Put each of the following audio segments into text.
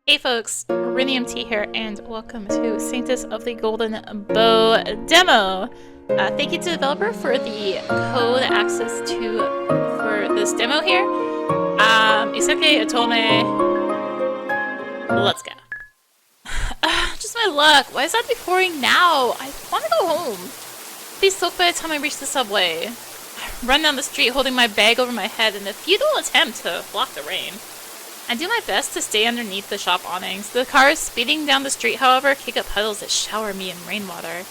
Hey folks, rinimt here, and welcome to Saintess of the Golden Bow demo. Thank you to the developer for the code access for this demo here. Isekai'd told me, let's go. Just my luck. Why is that be pouring now? I want to go home. Please soak by the time I reach the subway. I run down the street holding my bag over my head in a futile attempt to block the rain. I do my best to stay underneath the shop awnings. The cars speeding down the street, however, kick up puddles that shower me in rainwater.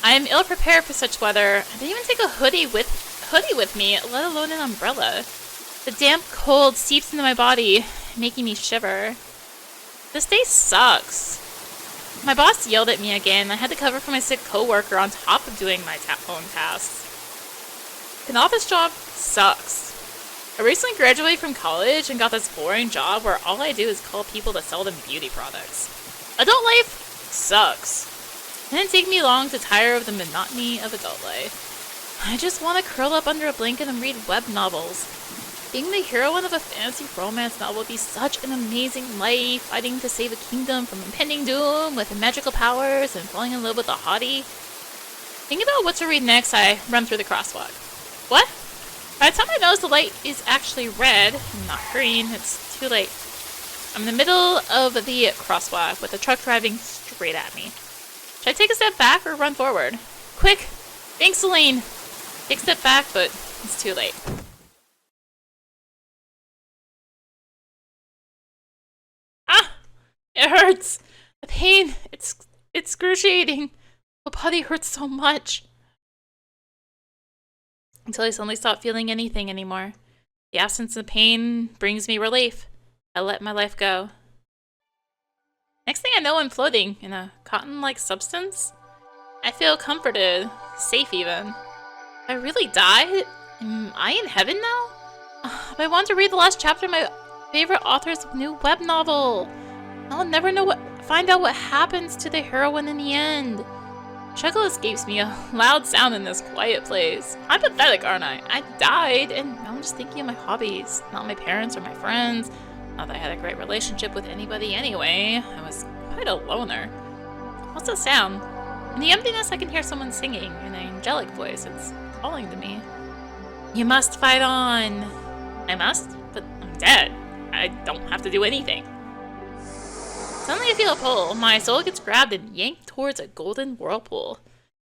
I am ill prepared for such weather. I didn't even take a hoodie with me, let alone an umbrella. The damp cold seeps into my body, making me shiver. This day sucks. My boss yelled at me again. I had to cover for my sick coworker on top of doing my phone tasks. An office job sucks. I recently graduated from college and got this boring job where all I do is call people to sell them beauty products. Adult life sucks. It didn't take me long to tire of the monotony of adult life. I just want to curl up under a blanket and read web novels. Being the heroine of a fantasy romance novel would be such an amazing life, fighting to save a kingdom from impending doom with magical powers and falling in love with a hottie. Thinking about what to read next, I run through the crosswalk. What? By the time I notice the light is actually red, not green, it's too late. I'm in the middle of the crosswalk with the truck driving straight at me. Should I take a step back or run forward? Quick! Thanks, Celine! Take a step back, but it's too late. Ah! It hurts! The pain! It's excruciating! My body hurts so much. Until I suddenly stop feeling anything anymore. The absence of pain brings me relief. I let my life go. Next thing I know, I'm floating in a cotton-like substance. I feel comforted, safe even. I really died? Am I in heaven now? I want to read the last chapter of my favorite author's new web novel. I'll never find out what happens to the heroine in the end. Chuckle escapes me, a loud sound in this quiet place. I'm pathetic, aren't I? I died, and now I'm just thinking of my hobbies, not my parents or my friends. Not that I had a great relationship with anybody anyway. I was quite a loner. What's that sound? In the emptiness, I can hear someone singing in an angelic voice. It's calling to me. You must fight on. I must? But I'm dead. I don't have to do anything. Suddenly I feel a pull. My soul gets grabbed and yanked towards a golden whirlpool.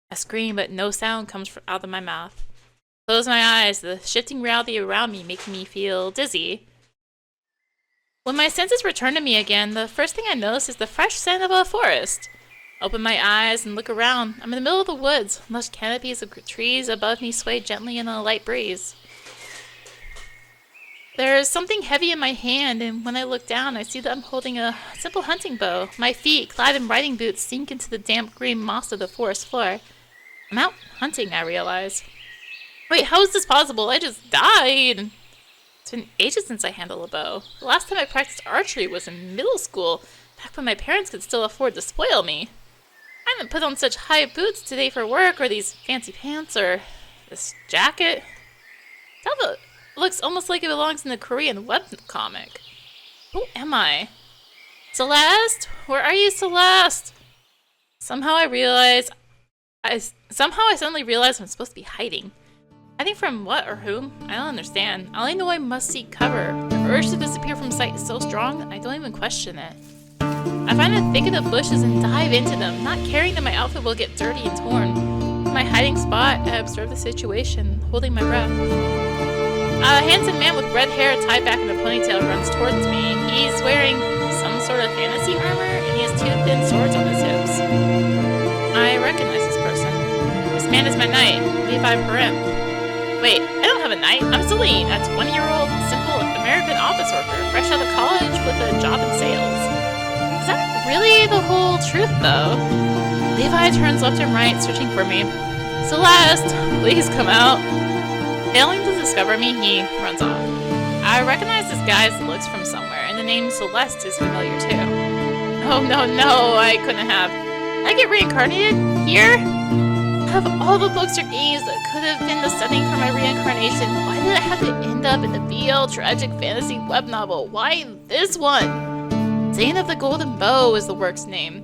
I scream, but no sound comes out of my mouth. Close my eyes, the shifting reality around me making me feel dizzy. When my senses return to me again, the first thing I notice is the fresh scent of a forest. I open my eyes and look around. I'm in the middle of the woods. Lush canopies of trees above me sway gently in a light breeze. There is something heavy in my hand, and when I look down, I see that I'm holding a simple hunting bow. My feet, clad in riding boots, sink into the damp green moss of the forest floor. I'm out hunting, I realize. Wait, how is this possible? I just died! It's been ages since I handled a bow. The last time I practiced archery was in middle school, back when my parents could still afford to spoil me. I haven't put on such high boots today for work, or these fancy pants, or this jacket. It looks almost like it belongs in the Korean webcomic. Who am I? Celeste? Where are you, Celeste? Somehow I suddenly realize I'm supposed to be hiding. Hiding from what or whom? I don't understand. I only know I must seek cover. The urge to disappear from sight is so strong that I don't even question it. I find a thicket of bushes and dive into them, not caring that my outfit will get dirty and torn. In my hiding spot, I observe the situation, holding my breath. A handsome man with red hair tied back in a ponytail runs towards me. He's wearing some sort of fantasy armor, and he has two thin swords on his hips. I recognize this person. This man is my knight, Levi Parim. Wait, I don't have a knight. I'm Celine, a 20-year-old simple American office worker, fresh out of college with a job in sales. Is that really the whole truth, though? Levi turns left and right, searching for me. Celeste, please come out. Failing to discover me, he runs off. I recognize this guy's looks from somewhere, and the name Celeste is familiar too. Oh no, I couldn't have. Did I get reincarnated? Here? Out of all the books or games that could have been the setting for my reincarnation, why did I have to end up in the BL tragic fantasy web novel? Why this one? Saint of the Golden Bow is the work's name.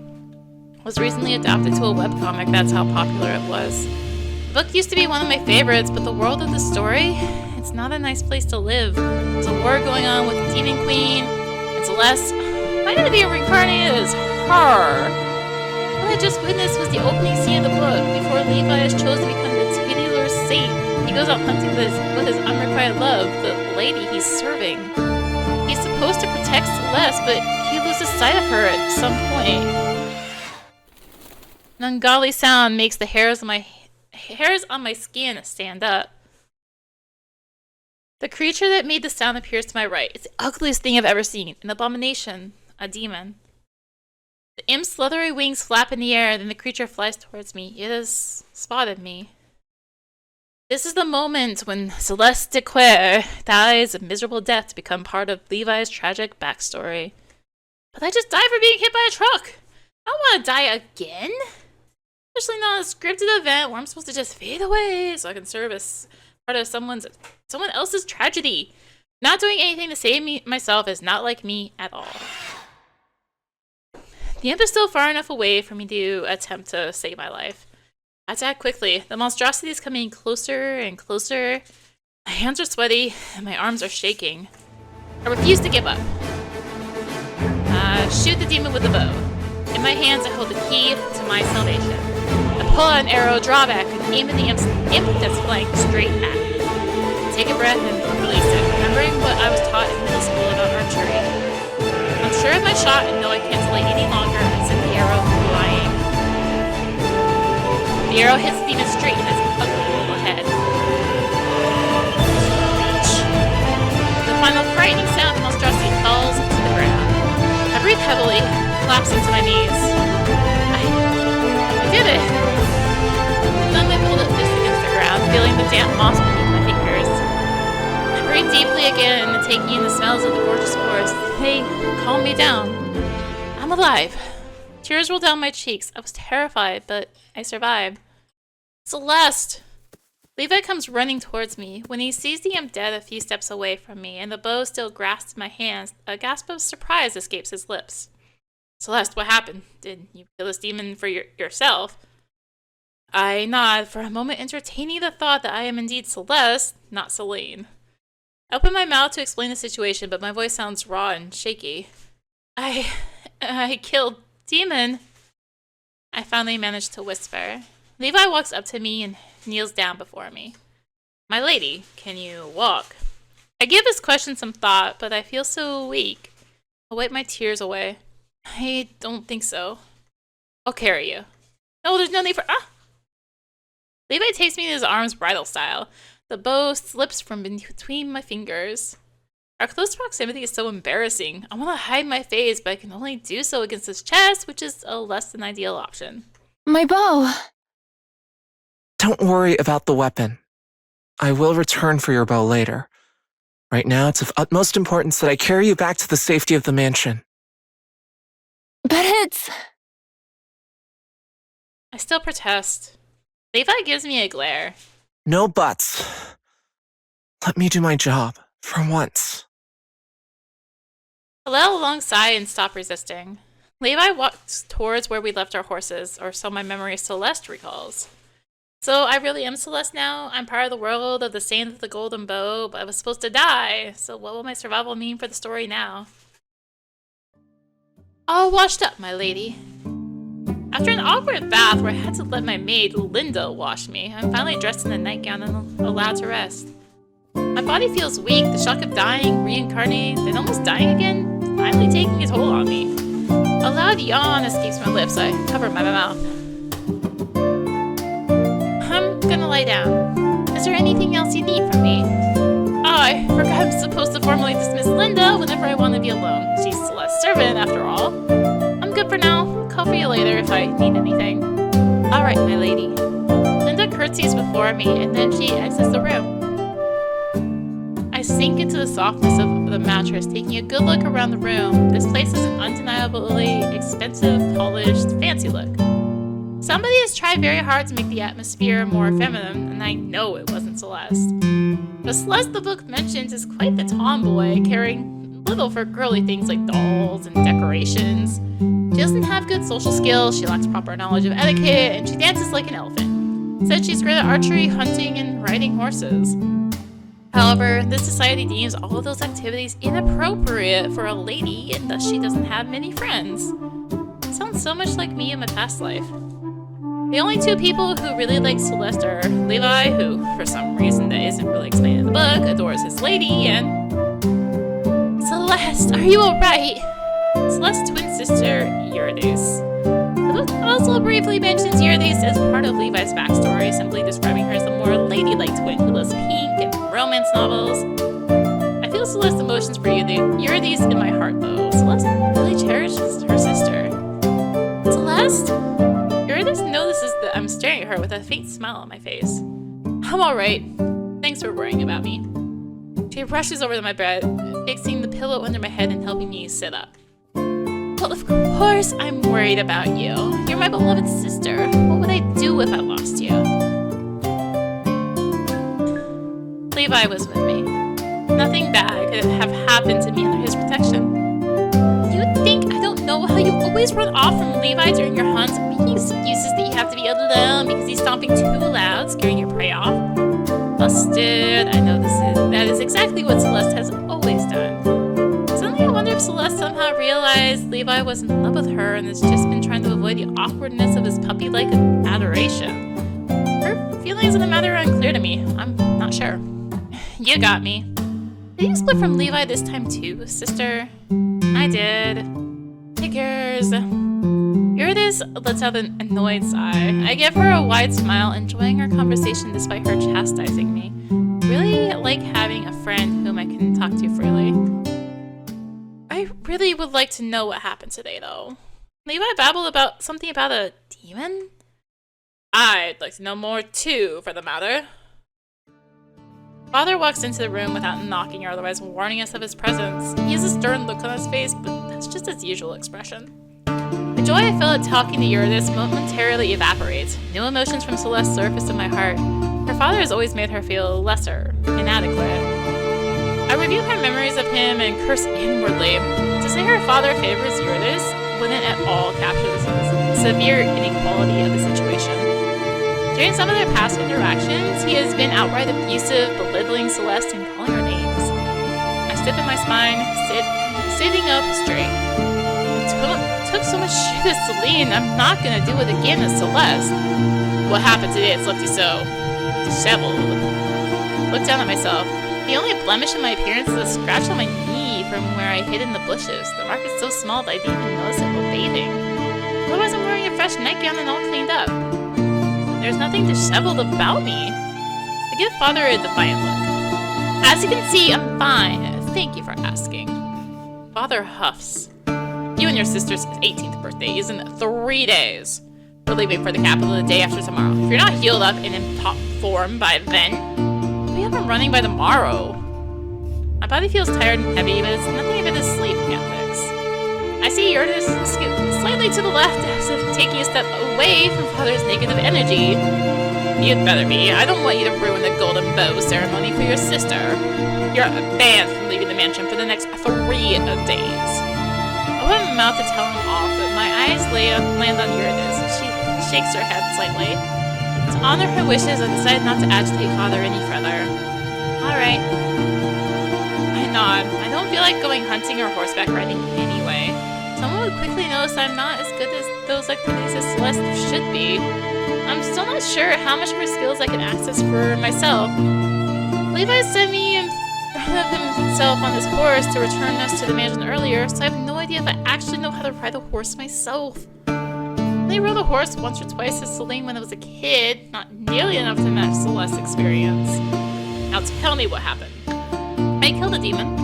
It was recently adapted to a webcomic, that's how popular it was. The book used to be one of my favorites, but the world of the story, it's not a nice place to live. There's a war going on with the Demon Queen, and Celeste might have been reincarnated as her. What I just witnessed was the opening scene of the book, before Levi is chosen to become the titular saint. He goes out hunting with his unrequited love, the lady he's serving. He's supposed to protect Celeste, but he loses sight of her at some point. An ungodly sound makes the hairs on my skin stand up. The creature that made the sound appears to my right. It's the ugliest thing I've ever seen. An abomination. A demon. The imp's leathery wings flap in the air, then the creature flies towards me. It has spotted me. This is the moment when Celeste Declare dies a miserable death to become part of Levi's tragic backstory. But I just died for being hit by a truck. I don't want to die again. Especially not a scripted event where I'm supposed to just fade away so I can serve as part of someone else's tragedy. Not doing anything to save myself is not like me at all. The imp is still far enough away for me to attempt to save my life. I attack quickly. The monstrosity is coming closer and closer. My hands are sweaty and my arms are shaking. I refuse to give up. Shoot the demon with the bow. In my hands I hold the key to my salvation. I pull out an arrow, draw back, and aim at the imp that's flying straight at me. Take a breath and release it, remembering what I was taught in middle school about archery. I'm sure of my shot and know I can't delay any longer. I send the arrow flying. The arrow hits the demon straight in its ugly little head. Reach. The final frightening sound, the monstrosity falls to the ground. I breathe heavily, collapsing to my knees. I did it! Suddenly pulled a fist against the ground, feeling the damp moss beneath my fingers. I breathe deeply again, taking in the smells of the gorgeous forest. They calm me down. I'm alive. Tears rolled down my cheeks. I was terrified, but I survived. Celeste! Levi comes running towards me. When he sees the imp dead a few steps away from me, and the bow still grasped in my hands, a gasp of surprise escapes his lips. Celeste, what happened? Did you kill this demon for yourself? I nod, for a moment entertaining the thought that I am indeed Celeste, not Celine. I open my mouth to explain the situation, but my voice sounds raw and shaky. I killed demon. I finally managed to whisper. Levi walks up to me and kneels down before me. My lady, can you walk? I give this question some thought, but I feel so weak. I wipe my tears away. I don't think so. I'll carry you. No, there's no need for— Levi takes me in his arms bridal style. The bow slips from between my fingers. Our close proximity is so embarrassing. I want to hide my face, but I can only do so against his chest, which is a less than ideal option. My bow! Don't worry about the weapon. I will return for your bow later. Right now, it's of utmost importance that I carry you back to the safety of the mansion. But it's— I still protest. Levi gives me a glare. No buts. Let me do my job, for once. I let alongside and stop resisting. Levi walks towards where we left our horses, or so my memory Celeste recalls. So I really am Celeste now? I'm part of the world of the Saint of the Golden Bow, but I was supposed to die, so what will my survival mean for the story now? All washed up, my lady. After an awkward bath where I had to let my maid, Linda, wash me, I'm finally dressed in a nightgown and allowed to rest. My body feels weak, the shock of dying, reincarnating, then almost dying again, finally taking a toll on me. A loud yawn escapes my lips, I cover my mouth. I'm gonna lie down. Is there anything else you need from me? Oh, I forgot I'm supposed to formally dismiss Linda whenever I want to be alone. She's Celeste's servant, after all. I'm good for now. I'll call for you later if I need anything. Alright, my lady. Linda curtsies before me, and then she exits the room. I sink into the softness of the mattress, taking a good look around the room. This place is an undeniably expensive, polished, fancy look. Somebody has tried very hard to make the atmosphere more feminine, and I know it wasn't Celeste. But Celeste the book mentions is quite the tomboy, carrying little for girly things like dolls and decorations. She doesn't have good social skills, she lacks proper knowledge of etiquette, and she dances like an elephant. Said she's great at archery, hunting, and riding horses. However, this society deems all of those activities inappropriate for a lady, and thus she doesn't have many friends. It sounds so much like me in my past life. The only two people who really like Celeste are Levi, who, for some reason that isn't really explained in the book, adores his lady, and Celeste, are you alright? Celeste's twin sister, Eurydice. The book also briefly mentions Eurydice as part of Levi's backstory, simply describing her as the more ladylike twin who loves pink and romance novels. I feel Celeste's emotions for Eurydice in my heart, though. Celeste really cherishes her sister. Celeste? Eurydice notices that I'm staring at her with a faint smile on my face. I'm alright. Thanks for worrying about me. She rushes over to my bed, fixing the pillow under my head and helping me sit up. Well, of course I'm worried about you. You're my beloved sister. What would I do if I lost you? Levi was with me. Nothing bad could have happened to me under his protection. You think I don't know how you always run off from Levi during your hunts, making excuses that you have to be alone because he's stomping too loud, scaring your prey off? Busted. I know that is exactly what Celeste has always done. Suddenly I wonder if Celeste somehow realized Levi was in love with her and has just been trying to avoid the awkwardness of his puppy-like adoration. Her feelings in the matter are unclear to me. I'm not sure. You got me. Did you split from Levi this time too, sister? I did. Figures. Eurydice lets out an annoyed sigh. I give her a wide smile, enjoying our conversation despite her chastising me. Really like having a friend whom I can talk to freely. I really would like to know what happened today, though. Levi babbled about something about a demon? I'd like to know more, too, for the matter. Father walks into the room without knocking or otherwise warning us of his presence. He has a stern look on his face, but that's just his usual expression. The joy I feel at talking to Eurydice momentarily evaporates. New emotions from Celeste surface in my heart. Her father has always made her feel lesser, inadequate. I review her memories of him and curse inwardly. To say her father favors Eurydice wouldn't at all capture the severe inequality of the situation. During some of their past interactions, he has been outright abusive, belittling Celeste and calling her names. I stiffen my spine, sitting up straight. It took so much shit as Celine, I'm not gonna do it again as Celeste. What happened today that's left you so disheveled? Look down at myself. The only blemish in my appearance is a scratch on my knee from where I hid in the bushes. The mark is so small that I didn't even notice it while bathing. Otherwise, I'm wearing a fresh nightgown and all cleaned up. There's nothing disheveled about me. I give Father a defiant look. As you can see, I'm fine. Thank you for asking. Father huffs. You and your sister's 18th birthday is in 3 days. We're leaving for the capital the day after tomorrow. If you're not healed up and in top form by then, we have been running by tomorrow. My body feels tired and heavy, but it's nothing of it is sleep can't fix. I see Eurydice scoot slightly to the left as if taking a step away from Father's negative energy. You'd better be. I don't want you to ruin the golden bow ceremony for your sister. You're banned from leaving the mansion for the next 3 days. I open my mouth to tell him off, but my eyes land on Eurydice. She shakes her head slightly. To honor her wishes, I decided not to agitate Father any further. Alright. I nod. I don't feel like going hunting or horseback riding anyway. Someone would quickly notice I'm not as good as those activities as Celeste should be. I'm still not sure how much more skills I can access for myself. Levi sent me in front of himself on his horse to return us to the mansion earlier, so I have no idea if I actually know how to ride a horse myself. I rode a horse once or twice as Celine when I was a kid, not nearly enough to match Celeste's experience. Now tell me what happened. I killed a demon.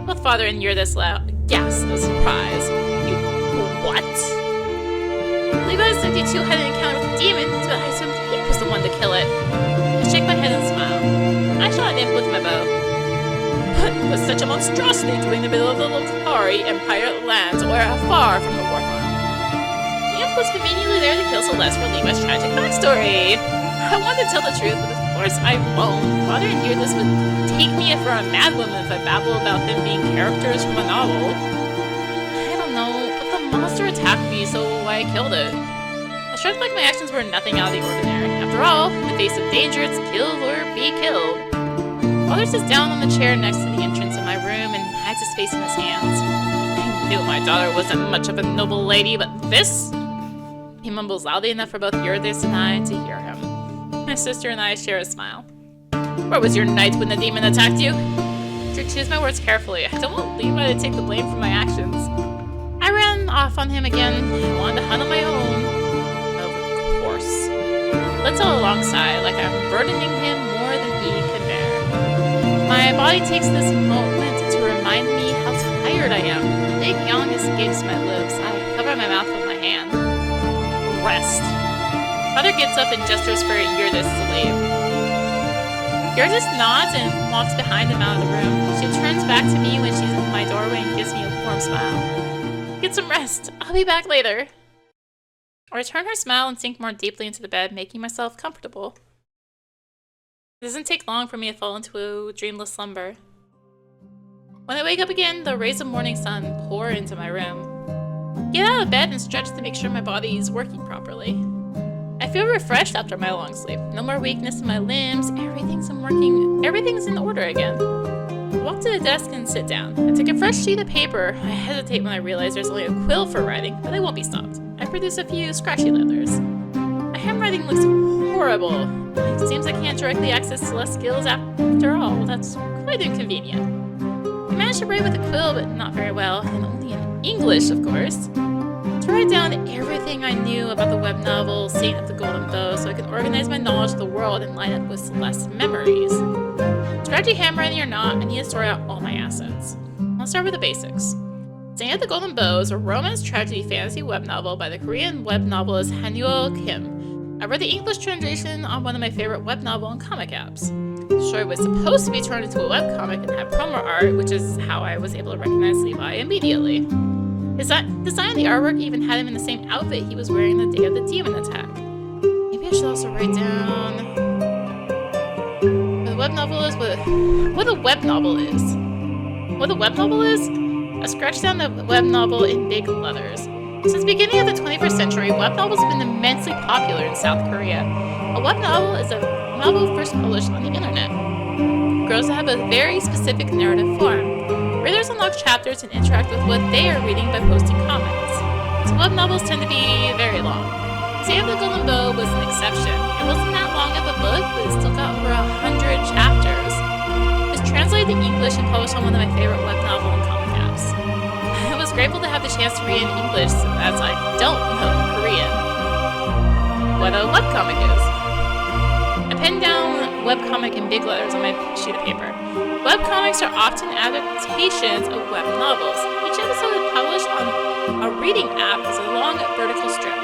Both Father and Eurydice gasped in surprise. You what? Levi said you two had an encounter with a demon, but I assumed he was the one to kill it. I shake my head and smile. I shot an imp with my bow. What was such a monstrosity doing in the middle of the Lokari Empire lands or far from the war farm? The imp was conveniently there to kill Celeste for Levi's tragic backstory. I wanted to tell the truth, but of course I won't. Father and Dearness would take me for a mad woman if I babble about them being characters from a novel. I don't know, but the monster attacked me, so I killed it. I shrugged like my actions were nothing out of the ordinary. After all, in the face of danger, it's kill or be killed. Father sits down on the chair next to the entrance of my room and hides his face in his hands. I knew my daughter wasn't much of a noble lady, but this? He mumbles loudly enough for both Eurydice and I to hear him. My sister and I share a smile. Where was your knight when the demon attacked you? To choose my words carefully, I don't want Levi to take the blame for my actions. I ran off on him again. I wanted to hunt on my own. Of course. Let's all alongside, like I'm burdening him more than he can bear. My body takes this moment to remind me how tired I am. A big yawn escapes my lips. I cover my mouth with my hand. Rest. Father gets up and gestures for Eurydice to leave. Eurydice nods and walks behind him out of the room. She turns back to me when she's in my doorway and gives me a warm smile. Get some rest. I'll be back later. I return her smile and sink more deeply into the bed, making myself comfortable. It doesn't take long for me to fall into a dreamless slumber. When I wake up again, the rays of morning sun pour into my room. Get out of bed and stretch to make sure my body is working properly. I feel refreshed after my long sleep. No more weakness in my limbs. Everything's in order again. I walk to the desk and sit down. I take a fresh sheet of paper. I hesitate when I realize there's only a quill for writing, but I won't be stopped. I produce a few scratchy letters. My handwriting looks horrible. It seems I can't directly access Celeste's skills after all. That's quite inconvenient. I managed to write with a quill, but not very well, and only in English, of course. To write down everything I knew about the web novel Saint of the Golden Bow so I could organize my knowledge of the world and line up with Celeste's memories. Scratchy handwriting or not, I need to sort out all my assets. I'll start with the basics. Saint of the Golden Bow is a romance tragedy fantasy web novel by the Korean web novelist Hanuel Kim. I read the English translation on one of my favorite web novel and comic apps. The story was supposed to be turned into a webcomic and had promo art, which is how I was able to recognize Levi immediately. His design of the artwork even had him in the same outfit he was wearing the day of the demon attack. Maybe I should also write down what a web novel is. What a web novel is. What a web novel is? I scratched down the web novel in big letters. Since the beginning of the 21st century, web novels have been immensely popular in South Korea. A web novel is a novel first published on the internet. It grows to have a very specific narrative form. Readers unlock chapters and interact with what they are reading by posting comments. So web novels tend to be very long. Saint of the Golden Bow was an exception. It wasn't that long of a book, but it still got over 100 chapters. It was translated to English and published on one of my favorite web novel and comic apps. I was grateful to have the chance to read in English, as I don't know Korean. What a webcomic is. I penned down webcomic in big letters on my sheet of paper. Webcomics are often adaptations of web novels. Each episode is published on a reading app as a long vertical strip.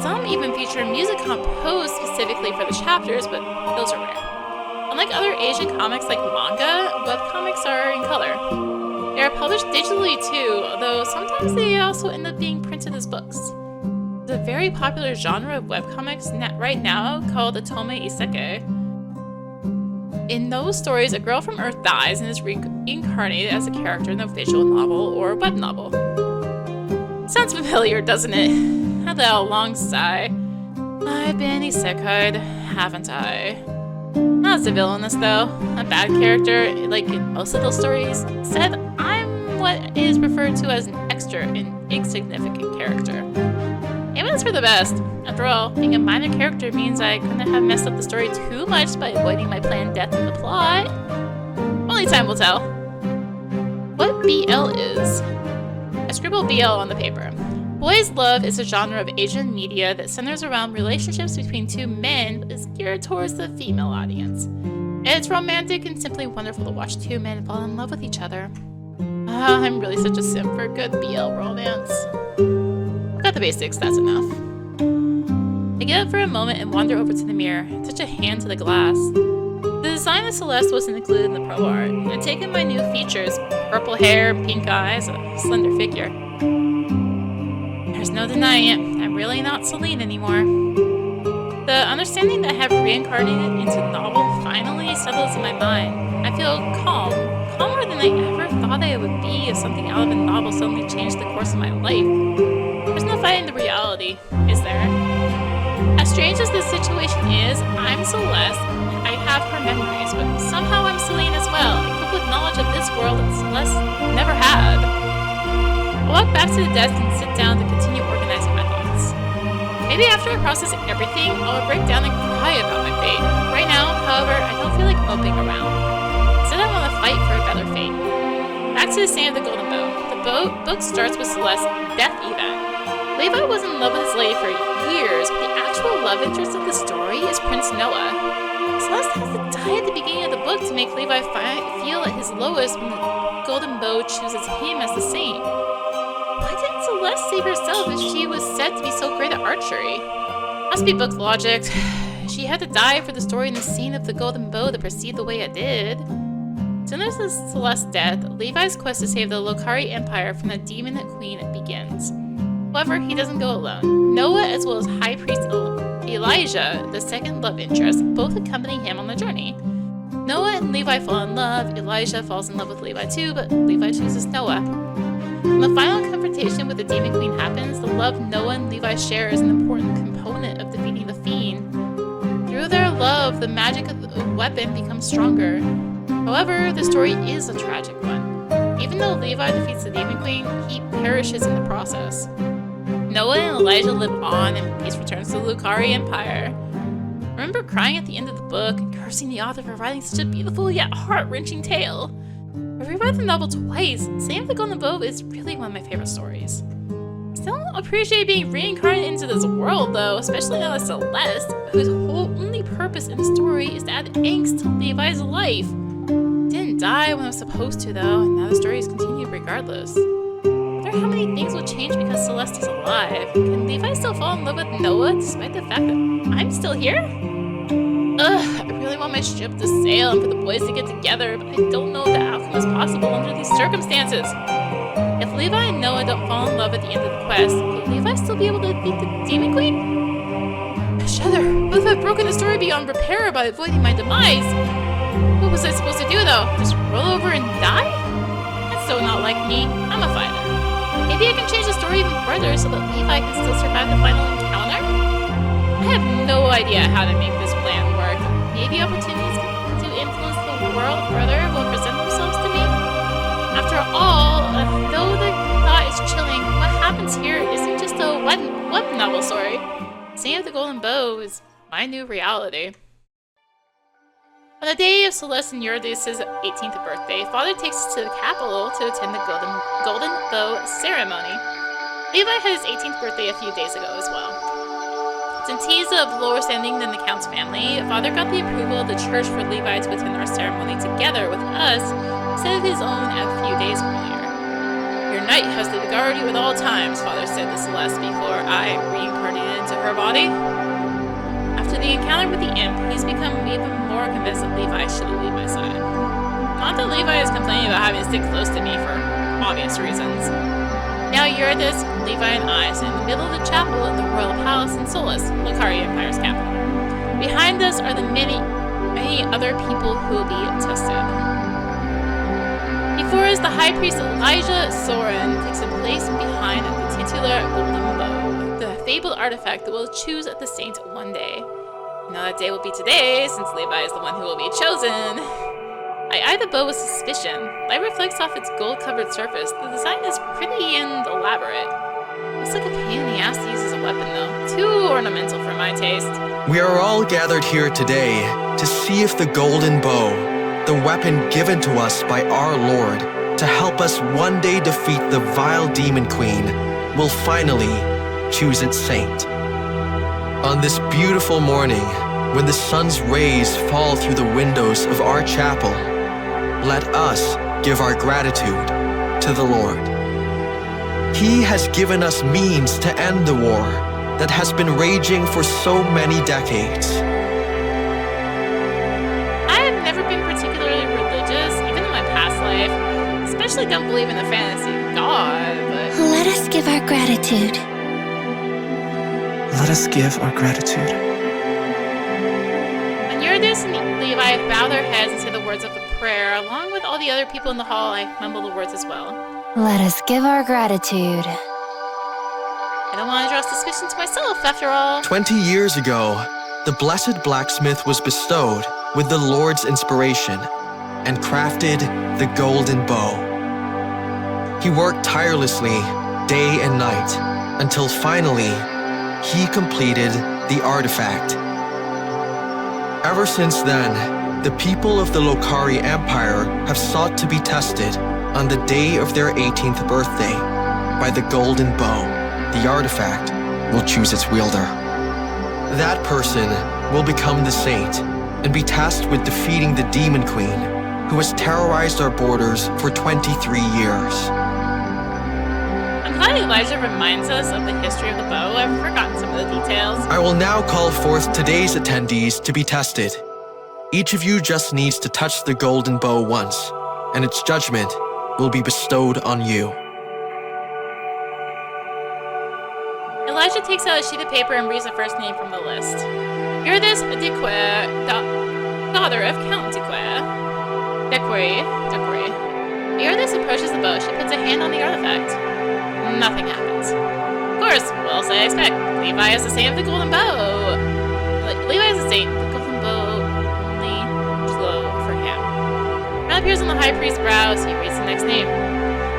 Some even feature music composed specifically for the chapters, but those are rare. Unlike other Asian comics like manga, webcomics are in color. They are published digitally too, though sometimes they also end up being printed as books. There's a very popular genre of webcomics right now called Otome Isekai'd. In those stories, a girl from Earth dies and is reincarnated as a character in a visual novel or web novel. Sounds familiar, doesn't it? Had that long sigh. I've been Isekai'd, haven't I? Not as a villainous though. A bad character, like in most of those stories. Instead, I'm what is referred to as an extra, an insignificant character. Maybe that's for the best. After all, being a minor character means I couldn't have messed up the story too much by avoiding my planned death in the plot. Only time will tell. What BL is? I scribbled BL on the paper. Boys' love is a genre of Asian media that centers around relationships between two men but is geared towards the female audience. It's romantic and simply wonderful to watch two men fall in love with each other. I'm really such a simp for good BL romance. Got the basics, that's enough. I get up for a moment and wander over to the mirror, touch a hand to the glass. The design of Celeste wasn't included in the promo art. I'd taken my new features, purple hair, pink eyes, a slender figure. There's no denying it, I'm really not Celine anymore. The understanding that I have reincarnated into novel finally settles in my mind. I feel calm, calmer than I ever thought I would be if something out of a novel suddenly changed the course of my life. There's no fighting the reality, is there? As strange as this situation is, I'm Celeste. I have her memories, but somehow I'm Celine as well, equipped with knowledge of this world that Celeste never had. I walk back to the desk and sit down to continue organizing my thoughts. Maybe after I process everything, I will break down and cry about my fate. Right now, however, I don't feel like moping around. Instead, I want to fight for a better fate. Back to the Saint of the Golden Bow. The book starts with Celeste's death event. Levi was in love with his lady for years, but the actual love interest of the story is Prince Noah. Celeste has to die at the beginning of the book to make Levi feel at his lowest when the Golden Bow chooses him as the saint. Why didn't Celeste save herself if she was said to be so great at archery? Must be book logic. She had to die for the story and the scene of the Golden Bow to proceed the way it did. Soon as Celeste's death, Levi's quest to save the Lokari Empire from the Demon Queen begins. However, he doesn't go alone. Noah, as well as High Priest Elijah, the second love interest, both accompany him on the journey. Noah and Levi fall in love, Elijah falls in love with Levi too, but Levi chooses Noah. When the final confrontation with the Demon Queen happens, the love Noah and Levi share is an important component of defeating the Fiend. Through their love, the magic of the weapon becomes stronger. However, the story is a tragic one. Even though Levi defeats the Demon Queen, he perishes in the process. Noah and Elijah live on, and peace returns to the Lokari Empire. I remember crying at the end of the book and cursing the author for writing such a beautiful yet heart-wrenching tale. I reread the novel twice. Saint of the Golden Bow is really one of my favorite stories. I still appreciate being reincarnated into this world, though, especially now as Celeste, whose whole only purpose in the story is to add angst to Levi's life. Didn't die when I was supposed to, though, and now the story is continued regardless. I wonder how many things will change because Celeste is alive. Can Levi still fall in love with Noah despite the fact that I'm still here? I really want my ship to sail and for the boys to get together, but I don't know if the outcome is possible under these circumstances. If Levi and Noah don't fall in love at the end of the quest, will Levi still be able to defeat the Demon Queen? I shudder. What if I've broken the story beyond repair by avoiding my demise? What was I supposed to do though? Just roll over and die? That's so not like me. I'm a fighter. Maybe I can change the story even further so that Levi can still survive the final encounter? I have no idea how to make this plan work. Maybe opportunities to influence the world further will present themselves to me? After all, though the thought is chilling, what happens here isn't just a web novel story. Saint of the Golden Bow is my new reality. On the day of Celeste and Eurydice's 18th birthday, Father takes us to the capital to attend the Golden Bow ceremony. Levi had his 18th birthday a few days ago as well. Since he's of lower standing than the Count's family, Father got the approval of the church for Levi to attend our ceremony together with us instead of his own a few days earlier. Your knight has to guard you at all times, Father said to Celeste before I reincarnated into her body. After the encounter with the imp, he's become even more convinced that Levi should leave my side. Not that Levi is complaining about having to stick close to me for obvious reasons. Now Eurydice, Levi, and I stand in the middle of the chapel in the royal palace in Solus, Lokari Empire's capital. Behind us are the many other people who will be tested. Before us, the High Priest Elijah Soren takes a place behind the titular Golden Bow, the fabled artifact that will choose the saint one day. Now that day will be today, since Levi is the one who will be chosen. I eye the bow with suspicion. Light reflects off its gold-covered surface. The design is pretty and elaborate. Looks like a pain in the ass to use as a weapon, though. Too ornamental for my taste. We are all gathered here today to see if the Golden Bow, the weapon given to us by our Lord to help us one day defeat the vile Demon Queen, will finally choose its saint. On this beautiful morning, when the sun's rays fall through the windows of our chapel, let us give our gratitude to the Lord. He has given us means to end the war that has been raging for so many decades. I have never been particularly religious, even in my past life. Especially don't believe in the fantasy god, but... Let us give our gratitude. Let us give our gratitude. Eurydice and Levi bow their heads and say the words of a prayer. Along with all the other people in the hall, I mumble the words as well. Let us give our gratitude. I don't want to draw suspicion to myself, after all. 20 years ago, the blessed blacksmith was bestowed with the Lord's inspiration and crafted the golden bow. He worked tirelessly day and night until finally he completed the artifact. Ever since then, the people of the Lokari Empire have sought to be tested on the day of their 18th birthday by the golden bow. The artifact will choose its wielder. That person will become the saint and be tasked with defeating the Demon Queen, who has terrorized our borders for 23 years. I'm glad Elijah reminds us of the history of the bow. I've forgotten some of the details. I will now call forth today's attendees to be tested. Each of you just needs to touch the golden bow once, and its judgment will be bestowed on you. Elijah takes out a sheet of paper and reads the first name from the list. Eurydice Dequer, daughter of Count Dequer. Dequer. Eurydice approaches the bow. She puts a hand on the artifact. Nothing happens. Of course, what else I expect? Levi is the saint of the golden bow. Levi is the saint. The golden bow only glow for him. Crown appears on the high priest's brow as he reads the next name.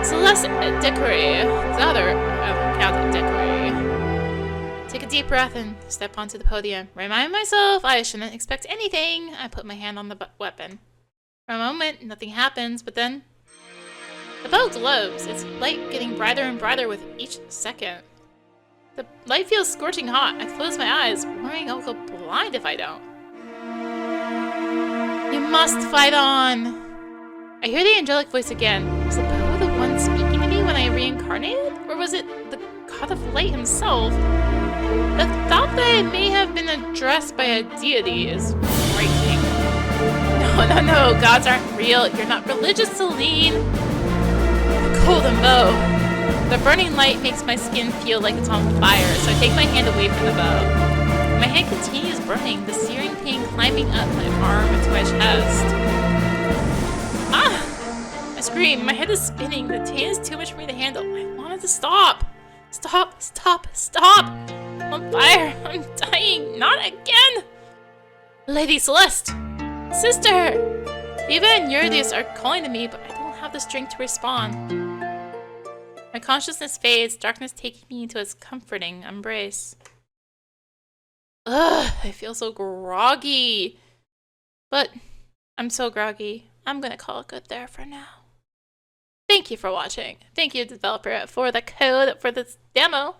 Celeste Dequer, daughter of Count Dequer. Take a deep breath and step onto the podium. Remind myself I shouldn't expect anything. I put my hand on the weapon. For a moment, nothing happens, but then the bow glows, its light getting brighter and brighter with each second. The light feels scorching hot. I close my eyes, worrying I'll go blind if I don't. You must fight on! I hear the angelic voice again. Was the bow the one speaking to me when I reincarnated? Or was it the god of light himself? The thought that I may have been addressed by a deity is frightening. No, gods aren't real. You're not religious, Celine. The golden bow. The burning light makes my skin feel like it's on fire, so I take my hand away from the bow. My hand continues burning, the searing pain climbing up my arm into my chest. Ah! I scream. My head is spinning. The pain is too much for me to handle. I wanted to stop. Stop! I'm on fire! I'm dying! Not again! Lady Celeste! Sister! Viva and Eurydice are calling to me, but I don't have the strength to respond. My consciousness fades, darkness taking me into its comforting embrace. Ugh, I feel so groggy. But I'm so groggy, I'm gonna call it good there for now. Thank you for watching. Thank you, developer, for the code for this demo.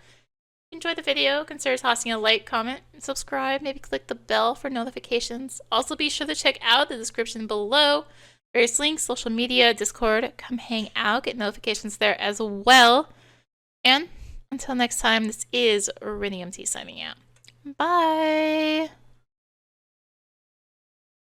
Enjoy the video, consider tossing a like, comment, and subscribe. Maybe click the bell for notifications. Also be sure to check out the description below. Various links, social media, Discord. Come hang out, get notifications there as well. And until next time, this is rinimt signing out. Bye!